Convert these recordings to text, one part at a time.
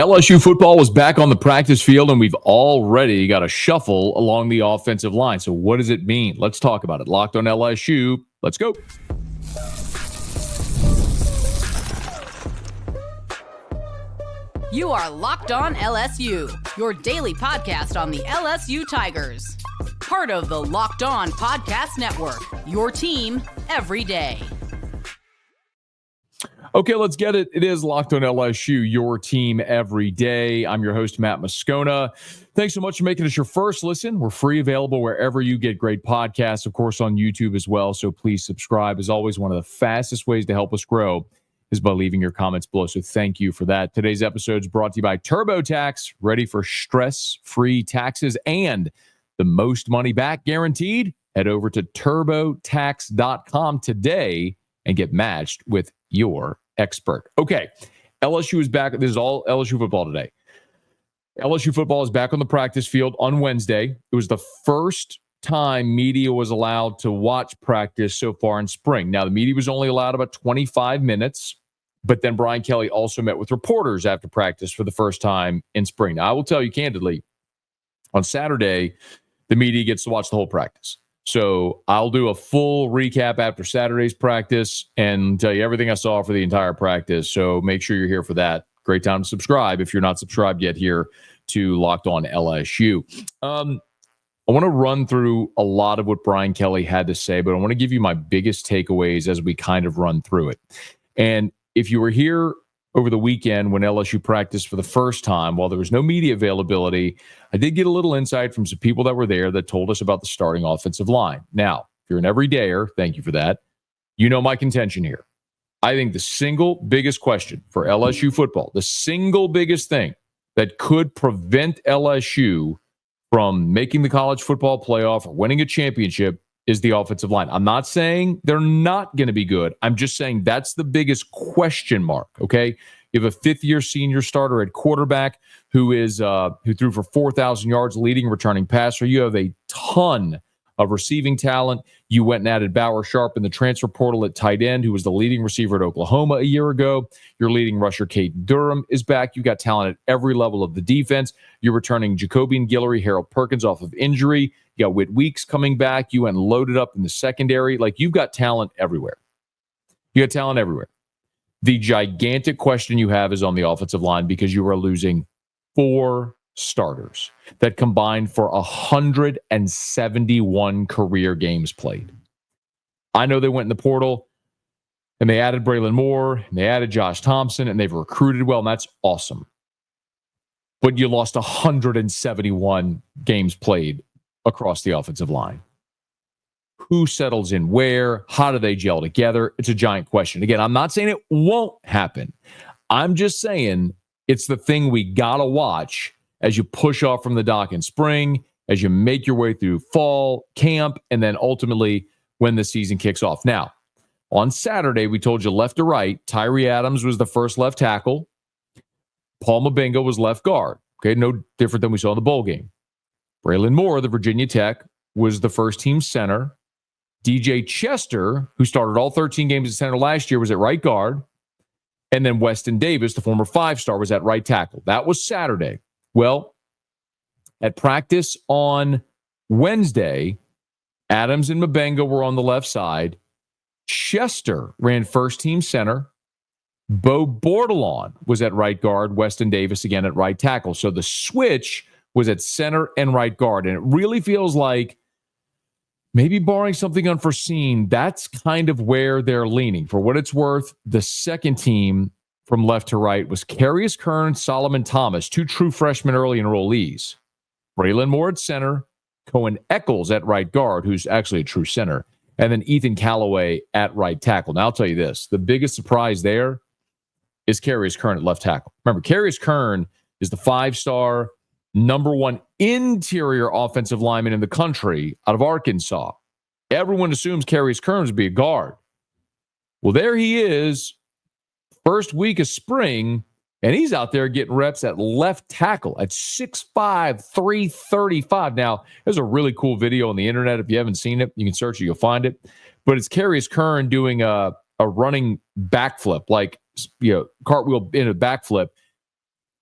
LSU football was back on the practice field, and we've already got a shuffle along the offensive line. So what does it mean? Let's talk about it. Locked on LSU. Let's go. You are Locked On LSU, your daily podcast on the LSU Tigers. Part of the Locked On Podcast Network, your team every day. Okay, let's get it. It is Locked On LSU, your team every day. I'm your host, Matt Moscona. Thanks so much for making us your first listen. We're free, available wherever you get great podcasts, of course, on YouTube as well. So please subscribe. As always, one of the fastest ways to help us grow is by leaving your comments below. So thank you for that. Today's episode is brought to you by TurboTax, ready for stress-free taxes and the most money back guaranteed. Head over to turbotax.com today and get matched with your expert. Okay, LSU is back. This is all LSU football today. LSU football is back on the practice field on Wednesday. It was the first time media was allowed to watch practice so far in spring. Now, the media was only allowed about 25 minutes, but then Brian Kelly also met with reporters after practice for the first time in spring. Now, I will tell you candidly, on Saturday, the media gets to watch the whole practice. So I'll do a full recap after Saturday's practice and tell you everything I saw for the entire practice. So make sure you're here for that. Great time to subscribe if you're not subscribed yet here to Locked On LSU. I want to run through a lot of what Brian Kelly had to say, but I want to give you my biggest takeaways as we kind of run through it. And if you were here over the weekend when LSU practiced for the first time, while there was no media availability, I did get a little insight from some people that were there that told us about the starting offensive line. Now, if you're an everydayer, thank you for that. You know my contention here. I think the single biggest question for LSU football, the single biggest thing that could prevent LSU from making the college football playoff or winning a championship is the offensive line. I'm not saying they're not going to be good. I'm just saying that's the biggest question mark, okay? You have a fifth-year senior starter at quarterback who threw for 4,000 yards, leading returning passer. You have a ton of receiving talent. You went and added Bauer Sharp in the transfer portal at tight end, who was the leading receiver at Oklahoma a year ago. Your leading rusher, Kate Durham, is back. You've got talent at every level of the defense. You're returning Jacobian, Guillory, Harold Perkins off of injury. You got Whit Weeks coming back. You went and loaded up in the secondary. Like, you've got talent everywhere. You got talent everywhere. The gigantic question you have is on the offensive line because you are losing 4 starters that combined for 171 career games played. I know they went in the portal and they added Braylon Moore and they added Josh Thompson and they've recruited well, and that's awesome. But you lost 171 games played across the offensive line. Who settles in where? How do they gel together? It's a giant question. Again, I'm not saying it won't happen. I'm just saying it's the thing we got to watch as you push off from the dock in spring, as you make your way through fall camp, and then ultimately when the season kicks off. Now, on Saturday, we told you left to right, Tyree Adams was the first left tackle. Paul Mabenga was left guard. Okay, no different than we saw in the bowl game. Braylon Moore, the Virginia Tech, was the first team center. DJ Chester, who started all 13 games at center last year, was at right guard. And then Weston Davis, the former 5-star, was at right tackle. That was Saturday. Well, at practice on Wednesday, Adams and Mabenga were on the left side. Chester ran first team center. Bo Bordelon was at right guard. Weston Davis again at right tackle. So the switch was at center and right guard. And it really feels like, maybe barring something unforeseen, that's kind of where they're leaning. For what it's worth, the second team from left to right was Carius Kern, Solomon Thomas, 2 true freshmen early enrollees. Braylon Moore at center, Cohen Eccles at right guard, who's actually a true center, and then Ethan Callaway at right tackle. Now, I'll tell you this. The biggest surprise there is Carius Kern at left tackle. Remember, Carius Kern is the 5-star number 1 interior offensive lineman in the country out of Arkansas. Everyone assumes Carius Kern would be a guard. Well, there he is, first week of spring, and he's out there getting reps at left tackle at 6'5", 335. Now, there's a really cool video on the internet. If you haven't seen it, you can search it, you'll find it. But it's Carius Kern doing a running backflip, like, cartwheel in a backflip.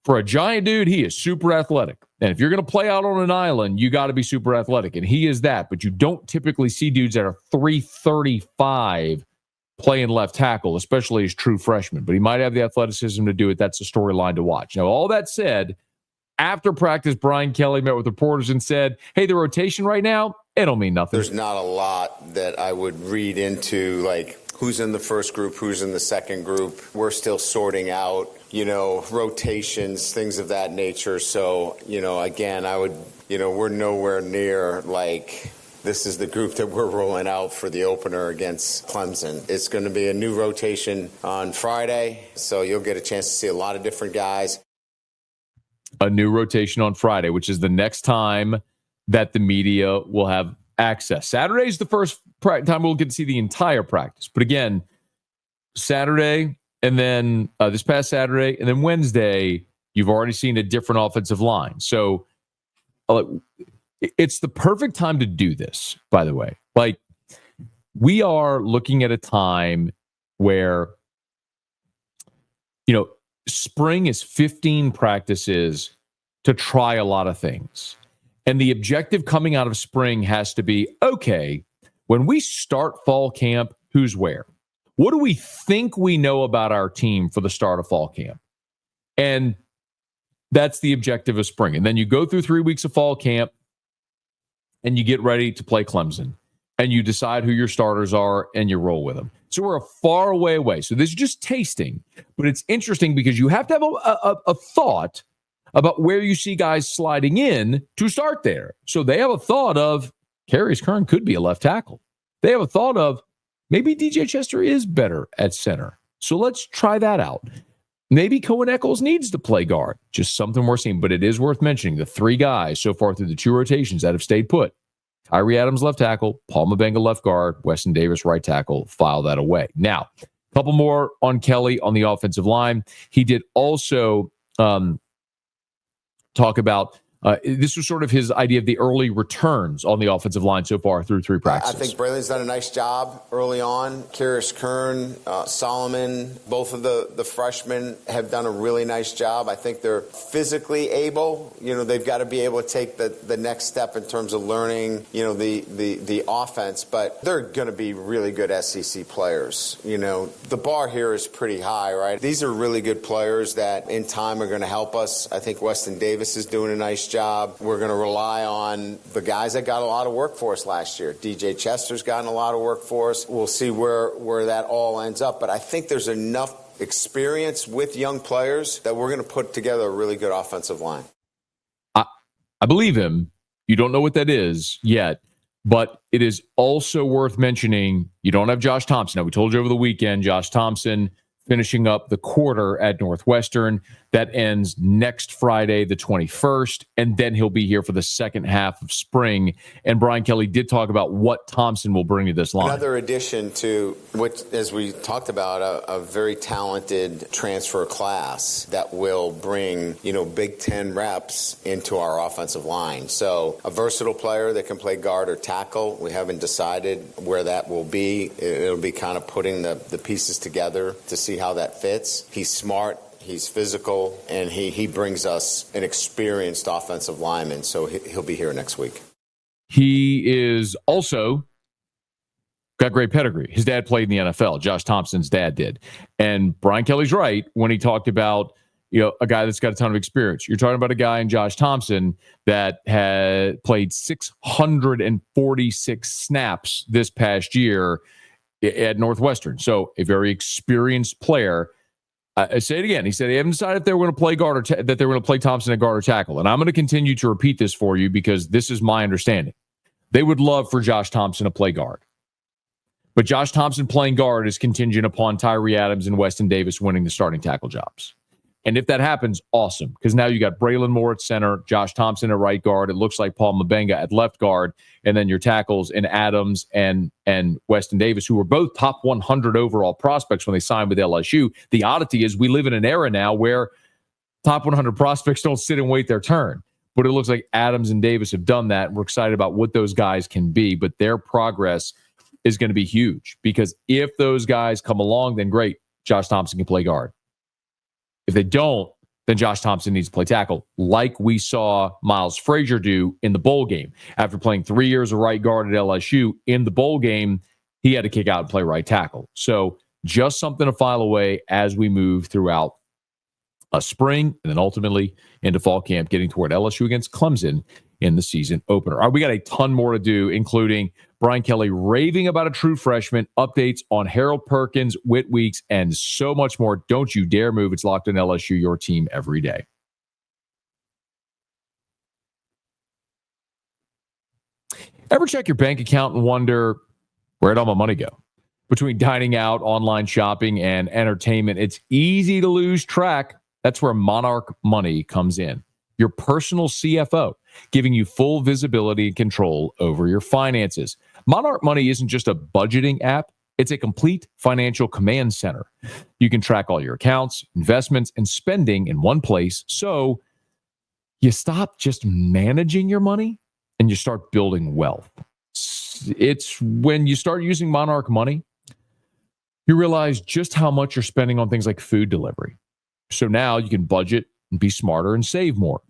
For a giant dude, he is super athletic. And if you're going to play out on an island, you got to be super athletic. And he is that. But you don't typically see dudes that are 335 playing left tackle, especially as true freshmen. But he might have the athleticism to do it. That's a storyline to watch. Now, all that said, after practice, Brian Kelly met with reporters and said, hey, the rotation right now, it don't mean nothing. There's not a lot that I would read into, like, who's in the first group, who's in the second group. We're still sorting out, rotations, things of that nature. So, again, we're nowhere near, like, this is the group that we're rolling out for the opener against Clemson. It's going to be a new rotation on Friday, so you'll get a chance to see a lot of different guys. A new rotation on Friday, which is the next time that the media will have access. Saturday is the first time we'll get to see the entire practice. But again, Saturday and then this past Saturday and then Wednesday, you've already seen a different offensive line. So it's the perfect time to do this, by the way. Like, we are looking at a time where, spring is 15 practices to try a lot of things. And the objective coming out of spring has to be, okay, when we start fall camp, who's where? What do we think we know about our team for the start of fall camp? And that's the objective of spring. And then you go through 3 weeks of fall camp and you get ready to play Clemson. And you decide who your starters are and you roll with them. So we're a far away. So this is just tasting. But it's interesting because you have to have a thought about where you see guys sliding in to start there. So they have a thought of Karius Kern could be a left tackle. They have a thought of maybe DJ Chester is better at center. So let's try that out. Maybe Cohen Eccles needs to play guard. Just something we're seeing. But it is worth mentioning the three guys so far through the two rotations that have stayed put. Tyree Adams, left tackle. Paul Mabenga, left guard. Weston Davis, right tackle. File that away. Now, a couple more on Kelly on the offensive line. He did also talk about this was sort of his idea of the early returns on the offensive line so far through three practices. I think Braylon's done a nice job early on. Karius Kern, Solomon, both of the freshmen have done a really nice job. I think they're physically able. They've got to be able to take the next step in terms of learning, the offense. But they're going to be really good SEC players. The bar here is pretty high, right? These are really good players that in time are going to help us. I think Weston Davis is doing a nice job. We're going to rely on the guys that got a lot of work for us last year. DJ Chester's gotten a lot of work for us. We'll see where that all ends up. But I think there's enough experience with young players that we're going to put together a really good offensive line. I believe him. You don't know what that is yet, but it is also worth mentioning you don't have Josh Thompson. Now, we told you over the weekend, Josh Thompson finishing up the quarter at Northwestern. That ends next Friday, the 21st, and then he'll be here for the second half of spring. And Brian Kelly did talk about what Thompson will bring to this line. Another addition to, which, as we talked about, a very talented transfer class that will bring, Big Ten reps into our offensive line. So a versatile player that can play guard or tackle. We haven't decided where that will be. It'll be kind of putting the pieces together to see how that fits. He's smart. He's physical, and he brings us an experienced offensive lineman, so he'll be here next week. He is also got great pedigree. His dad played in the NFL. Josh Thompson's dad did. And Brian Kelly's right when he talked about, a guy that's got a ton of experience. You're talking about a guy in Josh Thompson that had played 646 snaps this past year at Northwestern. So a very experienced player. I say it again. He said they haven't decided if they were going to play guard or that they were going to play Thompson at guard or tackle. And I'm going to continue to repeat this for you because this is my understanding. They would love for Josh Thompson to play guard. But Josh Thompson playing guard is contingent upon Tyree Adams and Weston Davis winning the starting tackle jobs. And if that happens, awesome. Because now you got Braylon Moore at center, Josh Thompson at right guard. It looks like Paul Mabenga at left guard. And then your tackles in Adams and Weston Davis, who were both top 100 overall prospects when they signed with LSU. The oddity is we live in an era now where top 100 prospects don't sit and wait their turn. But it looks like Adams and Davis have done that. And we're excited about what those guys can be. But their progress is going to be huge. Because if those guys come along, then great. Josh Thompson can play guard. If they don't, then Josh Thompson needs to play tackle, like we saw Miles Frazier do in the bowl game. After playing 3 years of right guard at LSU, in the bowl game, he had to kick out and play right tackle. So just something to file away as we move throughout spring and then ultimately into fall camp, getting toward LSU against Clemson in the season opener. All right, we got a ton more to do, including Brian Kelly raving about a true freshman, updates on Harold Perkins, Whit weeks, and so much more. Don't you dare move. It's Locked on LSU, your team every day. Ever check your bank account and wonder, where'd all my money go? Between dining out, online shopping, and entertainment, it's easy to lose track. That's where Monarch Money comes in. Your personal CFO, giving you full visibility and control over your finances. Monarch Money isn't just a budgeting app. It's a complete financial command center. You can track all your accounts, investments, and spending in one place. So you stop just managing your money and you start building wealth. It's when you start using Monarch Money, you realize just how much you're spending on things like food delivery. So now you can budget and be smarter and save more.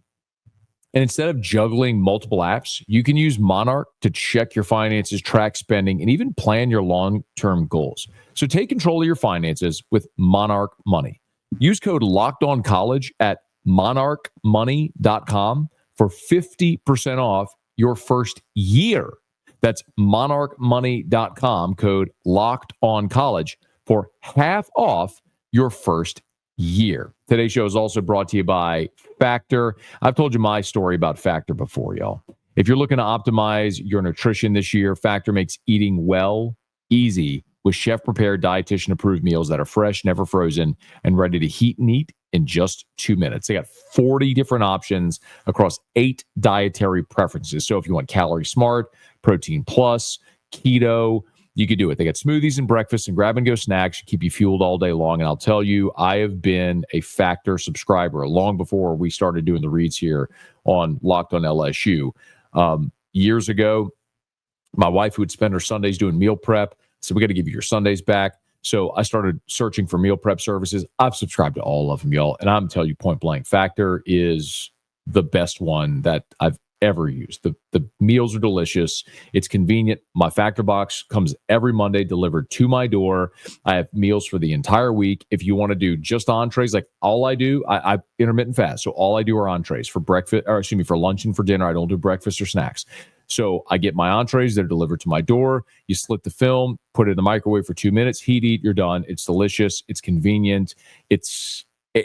And instead of juggling multiple apps, you can use Monarch to check your finances, track spending, and even plan your long-term goals. So take control of your finances with Monarch Money. Use code LOCKEDONCollege at monarchmoney.com for 50% off your first year. That's monarchmoney.com, code LOCKEDONCollege for half off your first year. Today's show is also brought to you by Factor. I've told you my story about Factor before, y'all. If you're looking to optimize your nutrition this year, Factor makes eating well easy with chef-prepared, dietitian-approved meals that are fresh, never frozen, and ready to heat and eat in just 2 minutes. They got 40 different options across 8 dietary preferences. So if you want calorie smart, protein plus, keto, you could do it. They got smoothies and breakfast and grab-and-go snacks to keep you fueled all day long. And I'll tell you, I have been a Factor subscriber long before we started doing the reads here on Locked on LSU. Years ago, my wife, who would spend her Sundays doing meal prep, said, we got to give you your Sundays back. So I started searching for meal prep services. I've subscribed to all of them, y'all. And I'm telling you point blank, Factor is the best one that I've ever used. The meals are delicious. It's convenient. My Factor box comes every Monday delivered to my door. I have meals for the entire week. If you want to do just entrees, like all I do, I intermittent fast. So all I do are entrees for breakfast, or excuse me, for lunch and for dinner. I don't do breakfast or snacks. So I get my entrees, they're delivered to my door. You slit the film, put it in the microwave for 2 minutes, heat, eat, you're done. It's delicious. It's convenient.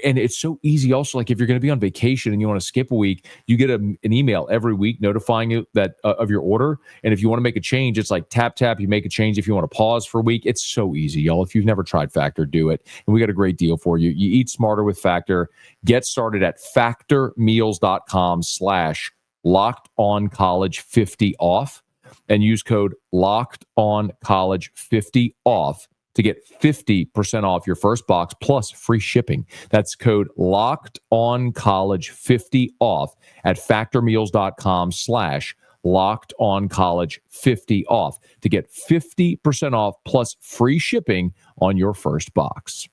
And it's so easy also, like if you're going to be on vacation and you want to skip a week, you get an email every week notifying you that of your order. And if you want to make a change, it's like tap, you make a change. If you want to pause for a week, it's so easy, y'all. If you've never tried Factor, do it. And we got a great deal for you. You eat smarter with Factor. Get started at factormeals.com/LockedOnCollege50 off and use code LockedOnCollege50 off to get 50% off your first box plus free shipping. That's code LockedOnCollege50 off at factormeals.com/LockedOnCollege50 off to get 50% off plus free shipping on your first box.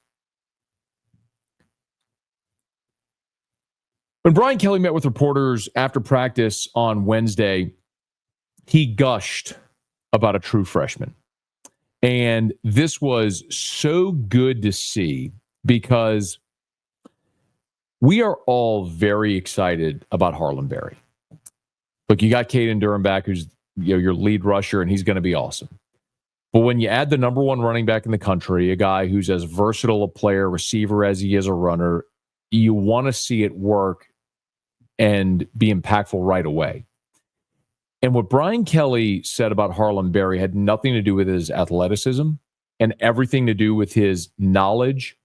When Brian Kelly met with reporters after practice on Wednesday, he gushed about a true freshman. And this was so good to see because we are all very excited about Harlem Berry. Look, you got Caden Durham back, who's your lead rusher, and he's going to be awesome. But when you add the number one running back in the country, a guy who's as versatile a player, receiver as he is a runner, you want to see it work and be impactful right away. And what Brian Kelly said about Harlem Berry had nothing to do with his athleticism and everything to do with his knowledge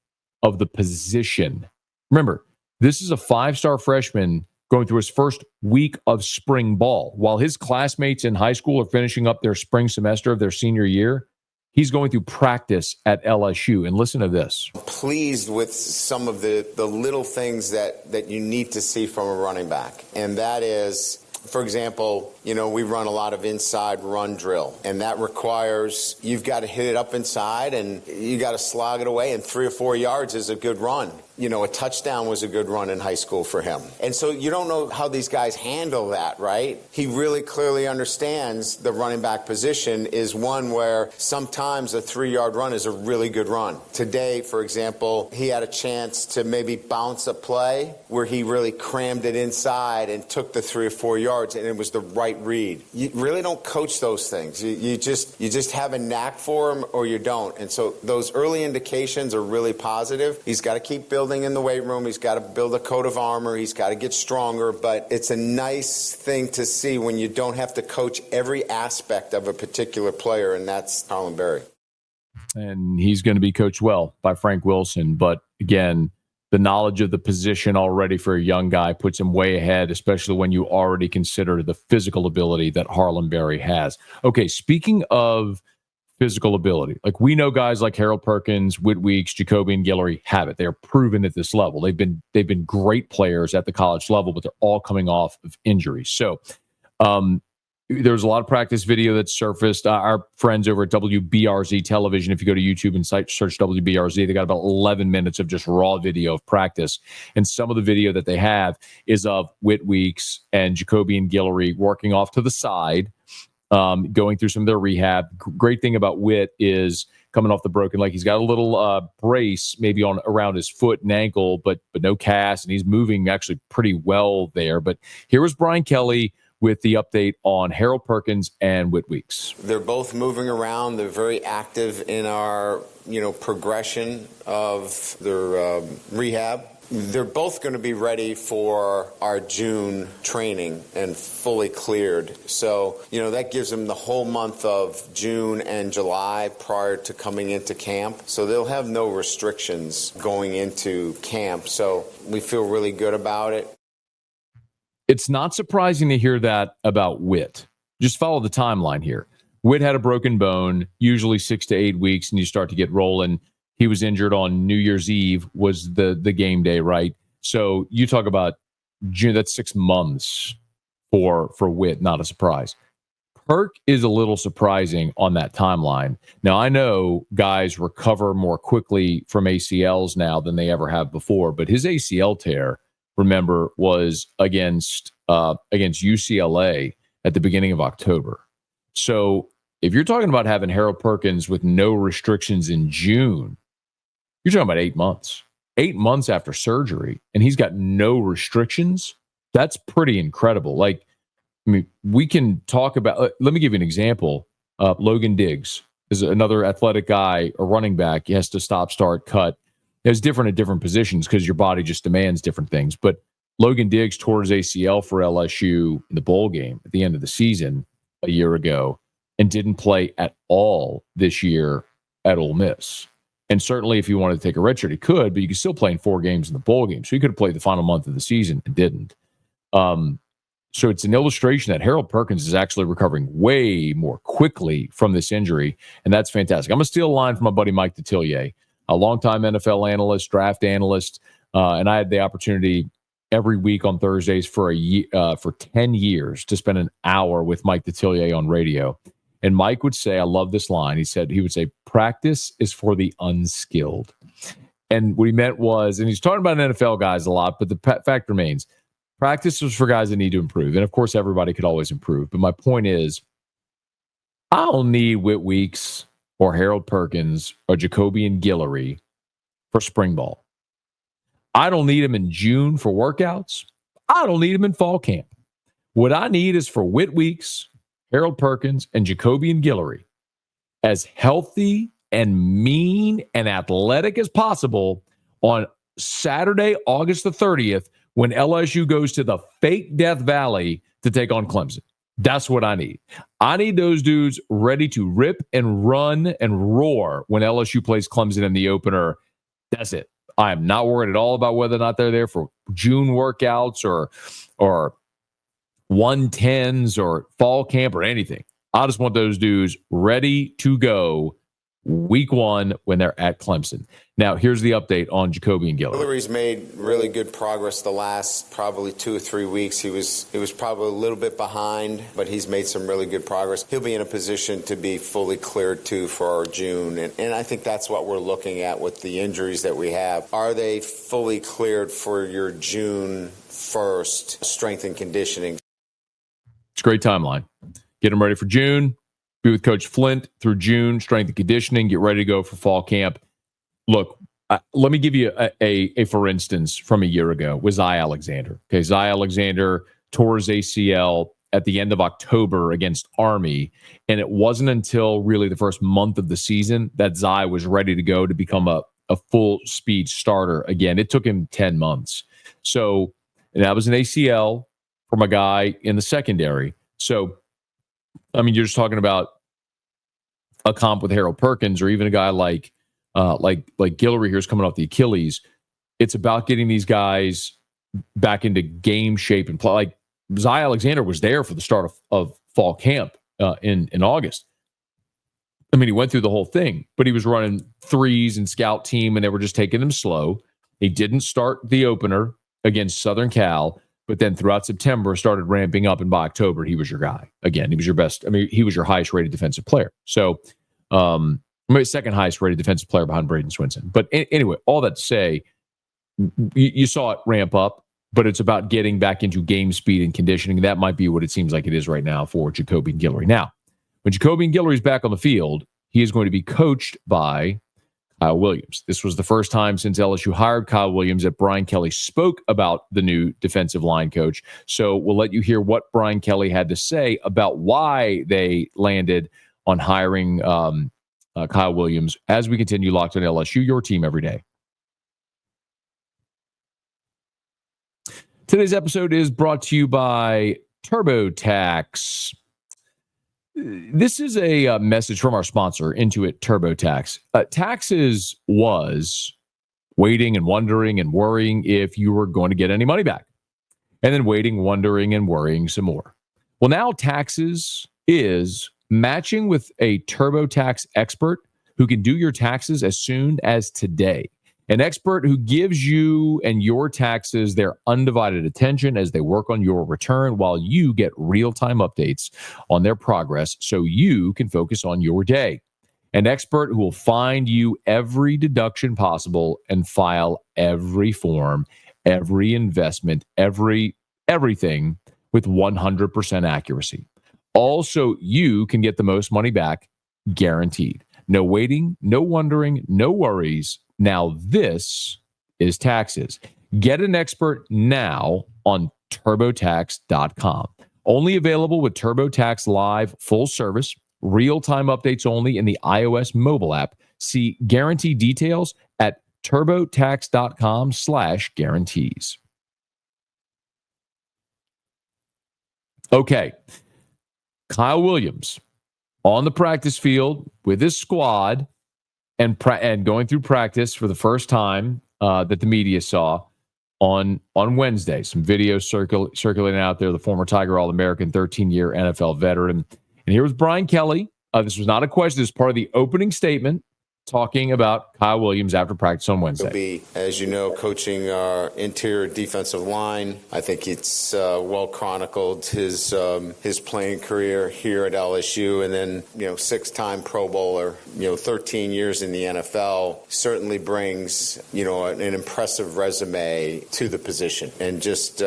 of the position. Remember, this is a 5-star freshman going through his first week of spring ball. While his classmates in high school are finishing up their spring semester of their senior year, he's going through practice at LSU. And listen to this. Pleased with some of the little things that you need to see from a running back. And that is, for example, we run a lot of inside run drill, and that requires you've got to hit it up inside and you got to slog it away, and 3 or 4 yards is a good run. a touchdown was a good run in high school for him. And so you don't know how these guys handle that, right? He really clearly understands the running back position is one where sometimes a 3-yard run is a really good run. Today, for example, he had a chance to maybe bounce a play where he really crammed it inside and took the 3 or 4 yards, and it was the right read. You really don't coach those things. You just have a knack for them or you don't. And so those early indications are really positive. He's got to keep building in the weight room. He's got to build a coat of armor. He's got to get stronger. But it's a nice thing to see when you don't have to coach every aspect of a particular player, and that's Harlan Berry. And he's going to be coached well by Frank Wilson. But again, the knowledge of the position already for a young guy puts him way ahead, especially when you already consider the physical ability that Harlan Berry has. Okay, speaking of physical ability, like we know guys like Harold Perkins, Whit, Jacobian, Guillory have it. They're proven at this level. They've been great players at the college level, but they're all coming off of injuries. So there's a lot of practice video that's surfaced. Our friends over at WBRZ Television, if you go to YouTube and search WBRZ, they got about 11 minutes of just raw video of practice. And some of the video that they have is of Whit Weeks and Jacobian Guillory working off to the side, going through some of their rehab. Great thing about Whit is coming off the broken leg. He's got a little brace maybe on around his foot and ankle, but no cast, and he's moving actually pretty well there. But here was Brian Kelly with the update on Harold Perkins and Whit Weeks. They're both moving around. They're very active in our, progression of their rehab. They're both going to be ready for our June training and fully cleared. So, that gives them the whole month of June and July prior to coming into camp. So they'll have no restrictions going into camp. So we feel really good about it. It's not surprising to hear that about Whit. Just follow the timeline here. Whit had a broken bone, usually 6 to 8 weeks, and you start to get rolling. He was injured on New Year's Eve, was the game day, right? So you talk about June, that's 6 months for Whit, not a surprise. Perk is a little surprising on that timeline. Now, I know guys recover more quickly from ACLs now than they ever have before, but his ACL tear, remember, was against UCLA at the beginning of October. So if you're talking about having Harold Perkins with no restrictions in June, you're talking about 8 months. 8 months after surgery, and he's got no restrictions. That's pretty incredible. We can talk about, let me give you an example. Logan Diggs is another athletic guy, a running back. He has to stop, start, cut. It's different at different positions because your body just demands different things. But Logan Diggs tore his ACL for LSU in the bowl game at the end of the season a year ago and didn't play at all this year at Ole Miss. And certainly if you wanted to take a redshirt, he could, but you could still play in 4 games in the bowl game. So he could have played the final month of the season and didn't. So it's an illustration that Harold Perkins is actually recovering way more quickly from this injury, and that's fantastic. I'm going to steal a line from my buddy Mike Detillier, a longtime NFL analyst, draft analyst, and I had the opportunity every week on Thursdays for 10 years to spend an hour with Mike Detillier on radio. And Mike would say, I love this line. He would say, practice is for the unskilled. And what he meant was, and he's talking about NFL guys a lot, but the fact remains, practice was for guys that need to improve. And of course, everybody could always improve. But my point is, I don't need Whit Weeks or Harold Perkins or Jacobian Guillory for spring ball. I don't need them in June for workouts. I don't need them in fall camp. What I need is for Whit Weeks, Harold Perkins, and Jacobian Guillory as healthy and mean and athletic as possible on Saturday, August the 30th, when LSU goes to the fake Death Valley to take on Clemson. That's what I need. I need those dudes ready to rip and run and roar when LSU plays Clemson in the opener. That's it. I am not worried at all about whether or not they're there for June workouts or 110s or fall camp or anything. I just want those dudes ready to go week 1 when they're at Clemson. Now, here's the update on Jacobian Guillory. Guillory's made really good progress the last probably 2 or 3 weeks. He was probably a little bit behind, but he's made some really good progress. He'll be in a position to be fully cleared too for our June. And I think that's what we're looking at with the injuries that we have. Are they fully cleared for your June 1st strength and conditioning? It's a great timeline. Get them ready for June. Be with Coach Flint through June, strength and conditioning, get ready to go for fall camp. Look, let me give you a for instance from a year ago with Zy Alexander. Okay, Zy Alexander tore his ACL at the end of October against Army, and it wasn't until really the first month of the season that Zy was ready to go to become a full speed starter again. It took him 10 months. So, and that was an ACL from a guy in the secondary. So, I mean, you're just talking about a comp with Harold Perkins, or even a guy like Guillory here's coming off the Achilles. It's about getting these guys back into game shape and play. Like Zy Alexander was there for the start of fall camp in August. I mean, he went through the whole thing, but he was running threes and scout team, and they were just taking him slow. He didn't start the opener against Southern Cal, but then throughout September started ramping up, and by October, he was your guy. Again, he was your best. I mean, he was your highest rated defensive player. So, maybe second highest rated defensive player behind Braden Swinson. But anyway, all that to say, you saw it ramp up, but it's about getting back into game speed and conditioning. That might be what it seems like it is right now for Jacobian Guillory. Now, when Jacobian Guillory is back on the field, he is going to be coached by Kyle Williams. This was the first time since LSU hired Kyle Williams that Brian Kelly spoke about the new defensive line coach. So we'll let you hear what Brian Kelly had to say about why they landed on hiring Kyle Williams as we continue Locked on LSU, your team every day. Today's episode is brought to you by TurboTax. This is a message from our sponsor, Intuit TurboTax. Taxes was waiting and wondering and worrying if you were going to get any money back. And then waiting, wondering, and worrying some more. Well, now taxes is matching with a TurboTax expert who can do your taxes as soon as today. An expert who gives you and your taxes their undivided attention as they work on your return while you get real-time updates on their progress so you can focus on your day. An expert who will find you every deduction possible and file every form, every investment, everything with 100% accuracy. Also, you can get the most money back guaranteed. No waiting, no wondering, no worries. Now, this is taxes. Get an expert now on TurboTax.com. Only available with TurboTax Live Full Service. Real-time updates only in the iOS mobile app. See guarantee details at TurboTax.com/guarantees. Okay. Kyle Williams on the practice field with his squad and going through practice for the first time that the media saw on Wednesday. Some videos circulating out there. The former Tiger All-American, 13-year NFL veteran. And here was Brian Kelly. This was not a question. This is part of the opening statement talking about Kyle Williams after practice on Wednesday. He'll be, as you know, coaching our interior defensive line. I think it's well chronicled his playing career here at LSU, and then 6-time Pro Bowler, 13 years in the NFL certainly brings an impressive resume to the position, and just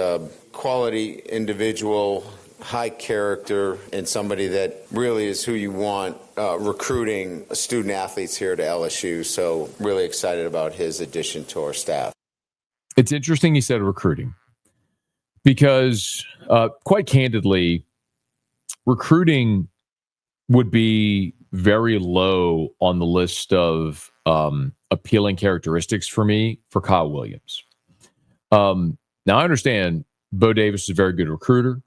quality individual, high character, and somebody that really is who you want recruiting student athletes here to LSU. So really excited about his addition to our staff. It's interesting he said recruiting because quite candidly, recruiting would be very low on the list of appealing characteristics for me for Kyle Williams. Now I understand Bo Davis is a very good recruiter,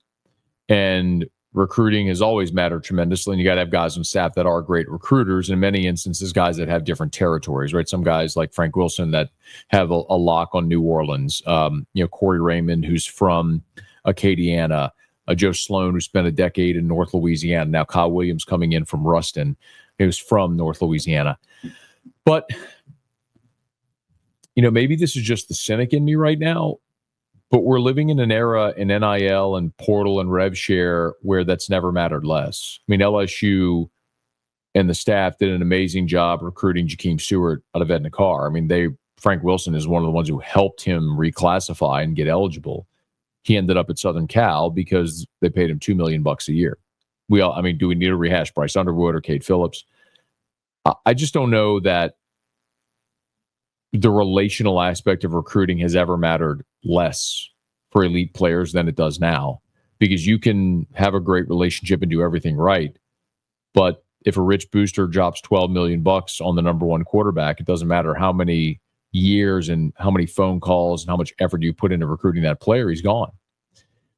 and recruiting has always mattered tremendously, and you got to have guys on staff that are great recruiters. In many instances, guys that have different territories, right? Some guys like Frank Wilson that have a lock on New Orleans. Corey Raymond, who's from Acadiana. Joe Sloan, who spent a decade in North Louisiana. Now Kyle Williams coming in from Ruston. He was from North Louisiana. But, maybe this is just the cynic in me right now, but we're living in an era in NIL and portal and rev share where that's never mattered less. I mean, LSU and the staff did an amazing job recruiting Jakeem Stewart out of Edna Carr. I mean, Frank Wilson is one of the ones who helped him reclassify and get eligible. He ended up at Southern Cal because they paid him $2 million a year. Do we need to rehash Bryce Underwood or Cade Phillips? I just don't know that the relational aspect of recruiting has ever mattered less for elite players than it does now, because you can have a great relationship and do everything right. But if a rich booster drops $12 million on the number one quarterback, it doesn't matter how many years and how many phone calls and how much effort you put into recruiting that player, he's gone.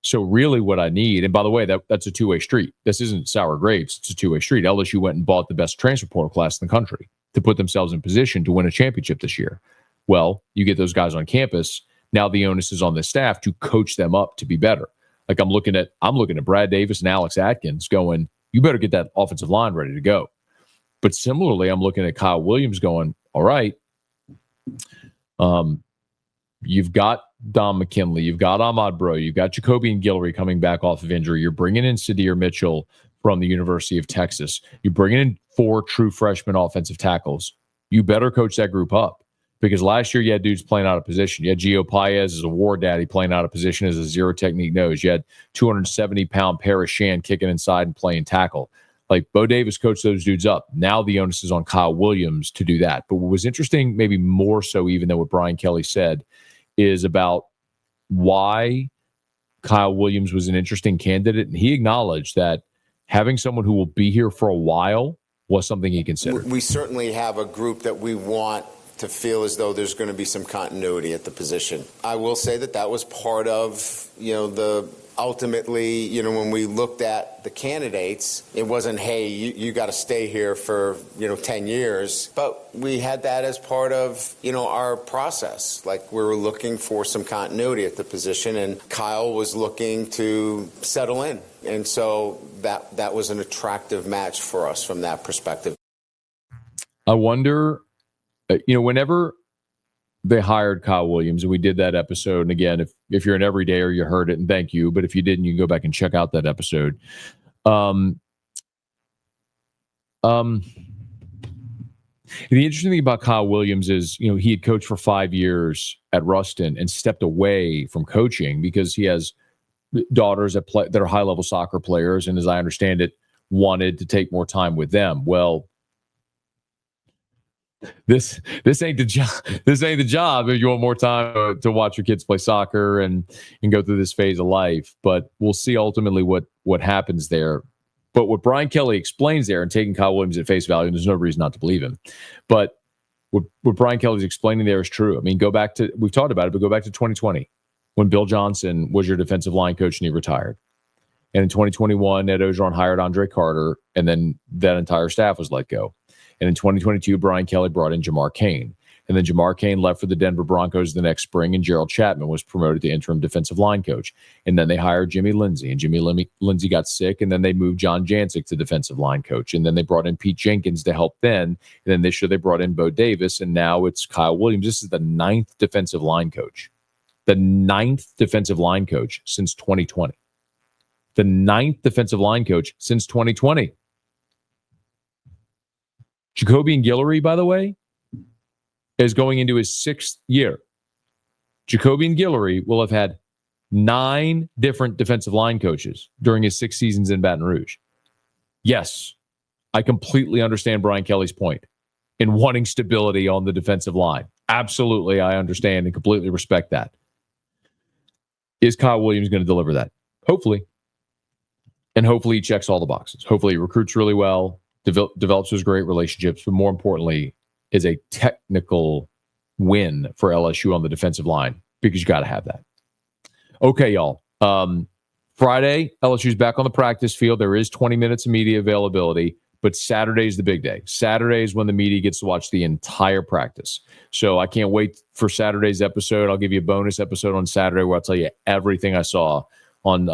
So really what I need, and by the way, that's a two-way street. This isn't sour grapes. It's a two-way street. LSU went and bought the best transfer portal class in the country to put themselves in position to win a championship this year. Well, you get those guys on campus. Now the onus is on the staff to coach them up to be better. Like I'm looking at Brad Davis and Alex Atkins going, you better get that offensive line ready to go. But similarly, I'm looking at Kyle Williams going, all right, you've got Don McKinley, you've got Ahmad Bro, you've got Jacobian Guillory coming back off of injury. You're bringing in Sadir Mitchell from the University of Texas. You're bringing in 4 true freshman offensive tackles. You better coach that group up. Because last year you had dudes playing out of position. You had Gio Paez as a war daddy playing out of position as a zero technique nose. You had 270-pound Paris Shan kicking inside and playing tackle. Like Bo Davis coached those dudes up. Now the onus is on Kyle Williams to do that. But what was interesting, maybe more so even than what Brian Kelly said, is about why Kyle Williams was an interesting candidate. And he acknowledged that having someone who will be here for a while was something he considered. We certainly have a group that we want to feel as though there's going to be some continuity at the position. I will say that was part of, ultimately, when we looked at the candidates, it wasn't, hey, you got to stay here for, 10 years. But we had that as part of, our process. Like we were looking for some continuity at the position, and Kyle was looking to settle in. And so that was an attractive match for us from that perspective. I wonder, whenever they hired Kyle Williams, and we did that episode, and again, if you're an everydayer, you heard it, and thank you. But if you didn't, you can go back and check out that episode. The interesting thing about Kyle Williams is, he had coached for 5 years at Ruston and stepped away from coaching because he has daughters that are high-level soccer players, and as I understand it, wanted to take more time with them. Well, this ain't the job. This ain't the job if you want more time to watch your kids play soccer and go through this phase of life. But we'll see ultimately what happens there. But what Brian Kelly explains there, and taking Kyle Williams at face value, and there's no reason not to believe him. But what Brian Kelly's explaining there is true. I mean, we've talked about it, but go back to 2020 when Bill Johnson was your defensive line coach and he retired. And in 2021, Ed Ogeron hired Andre Carter, and then that entire staff was let go. And in 2022, Brian Kelly brought in Jamar Cain. And then Jamar Cain left for the Denver Broncos the next spring, and Gerald Chapman was promoted to interim defensive line coach. And then they hired Jimmy Lindsey, and Jimmy Lindsey got sick, and then they moved John Jancic to defensive line coach. And then they brought in Pete Jenkins to help then. And then this year they brought in Bo Davis, and now it's Kyle Williams. This is the 9th defensive line coach. The 9th defensive line coach since 2020. The 9th defensive line coach since 2020. Jacobian Guillory, by the way, is going into his 6th year. Jacobian Guillory will have had 9 different defensive line coaches during his 6 seasons in Baton Rouge. Yes, I completely understand Brian Kelly's point in wanting stability on the defensive line. Absolutely, I understand and completely respect that. Is Kyle Williams going to deliver that? Hopefully. And hopefully he checks all the boxes. Hopefully he recruits really well, develops those great relationships, but more importantly, is a technical win for LSU on the defensive line, because you got to have that. Okay, y'all. Friday, LSU's back on the practice field. There is 20 minutes of media availability, but Saturday's the big day. Saturday is when the media gets to watch the entire practice. So I can't wait for Saturday's episode. I'll give you a bonus episode on Saturday where I'll tell you everything I saw on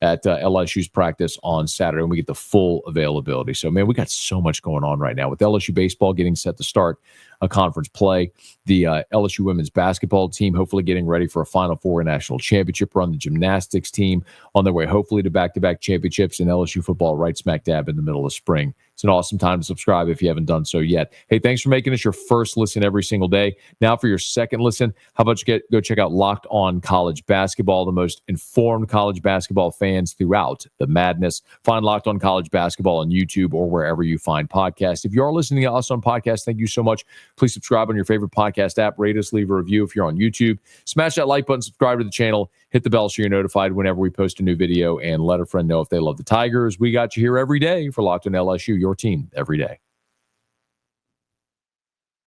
at LSU's practice on Saturday, and we get the full availability. So, man, we got so much going on right now with LSU baseball getting set to start a conference play, the LSU women's basketball team hopefully getting ready for a Final Four national championship run, the gymnastics team on their way hopefully to back-to-back championships, and LSU football right smack dab in the middle of spring. It's an awesome time to subscribe if you haven't done so yet. Hey, thanks for making us your first listen every single day. Now for your second listen, how about you go check out Locked On College Basketball, the most informed college basketball fans throughout the madness. Find Locked On College Basketball on YouTube or wherever you find podcasts. If you are listening to us on podcasts, thank you so much. Please subscribe on your favorite podcast app. Rate us, leave a review if you're on YouTube. Smash that like button, subscribe to the channel, hit the bell so you're notified whenever we post a new video, and let a friend know if they love the Tigers. We got you here every day for Locked On LSU, your team every day.